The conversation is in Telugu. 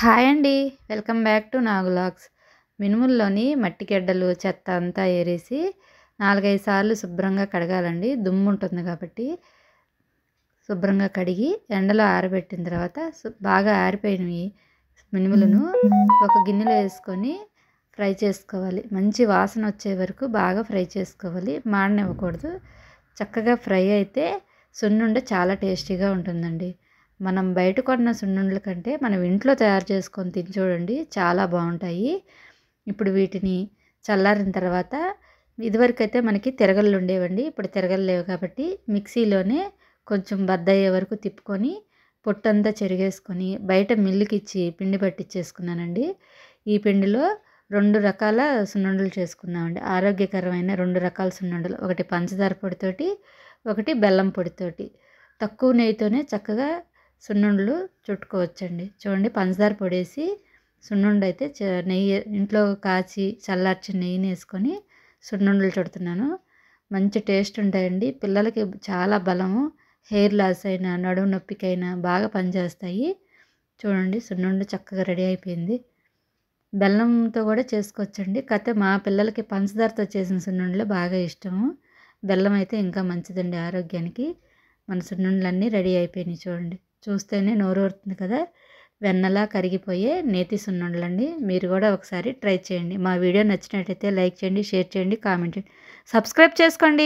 హాయ్ అండి. వెల్కమ్ బ్యాక్ టు నాగులాగ్స్. మినుముల్లోని మట్టి గెడ్డలు, చెత్త అంతా ఏరేసి 4, 5 సార్లు శుభ్రంగా కడగాలండి. దుమ్ము ఉంటుంది కాబట్టి శుభ్రంగా కడిగి ఎండలో ఆరబెట్టిన తర్వాత బాగా ఆరిపోయినవి మినుములను ఒక గిన్నెలో వేసుకొని ఫ్రై చేసుకోవాలి. మంచి వాసన వచ్చే వరకు బాగా ఫ్రై చేసుకోవాలి. మాడనివ్వకూడదు. చక్కగా ఫ్రై అయితే సున్నుండ చాలా టేస్టీగా ఉంటుందండి. మనం బయట కొన్న సున్నుండల కంటే మనం ఇంట్లో తయారు చేసుకొని తిని చూడండి, చాలా బాగుంటాయి. ఇప్పుడు వీటిని చల్లారిన తర్వాత ఇదివరకైతే మనకి తిరగళ్ళు ఉండేవండి. ఇప్పుడు తిరగలు లేవు కాబట్టి మిక్సీలోనే కొంచెం బద్దయ్యే వరకు తిప్పుకొని పొట్టంతా చెరిగేసుకొని బయట మిల్లుకి ఇచ్చి పిండి పట్టించేసుకున్నానండి. ఈ పిండిలో 2 రకాల సున్నుండలు చేసుకున్నామండి. ఆరోగ్యకరమైన 2 రకాల సున్నుండలు. ఒకటి పంచదార పొడితోటి, ఒకటి బెల్లం పొడితోటి. తక్కువ నెయ్యితోనే చక్కగా సున్నుండలు చుట్టుకోవచ్చండి. చూడండి, పంచదార పొడేసి సున్నుండ అయితే నెయ్యి ఇంట్లో కాచి చల్లార్చిన నెయ్యిని వేసుకొని సున్నుండలు చుడుతున్నాను. మంచి టేస్ట్ ఉంటాయండి. పిల్లలకి చాలా బలము. హెయిర్ లాస్ అయినా నడుము నొప్పికైనా బాగా పనిచేస్తాయి. చూడండి, సున్నుండ చక్కగా రెడీ అయిపోయింది. బెల్లంతో కూడా చేసుకోవచ్చండి. కాకపోతే మా పిల్లలకి పంచదారతో చేసిన సున్నుండలు బాగా ఇష్టము. బెల్లం అయితే ఇంకా మంచిదండి ఆరోగ్యానికి. మన సున్నుండలన్నీ రెడీ అయిపోయినాయి. చూడండి, చూస్తేనే నోరూరుతుంది కదా. వెన్నలా కరిగిపోయే నేతి సున్నుండలండి. మీరు కూడా ఒకసారి ట్రై చేయండి. మా వీడియో నచ్చినట్టయితే లైక్ చేయండి, షేర్ చేయండి, కామెంట్ చేయండి, సబ్స్క్రైబ్ చేసుకోండి.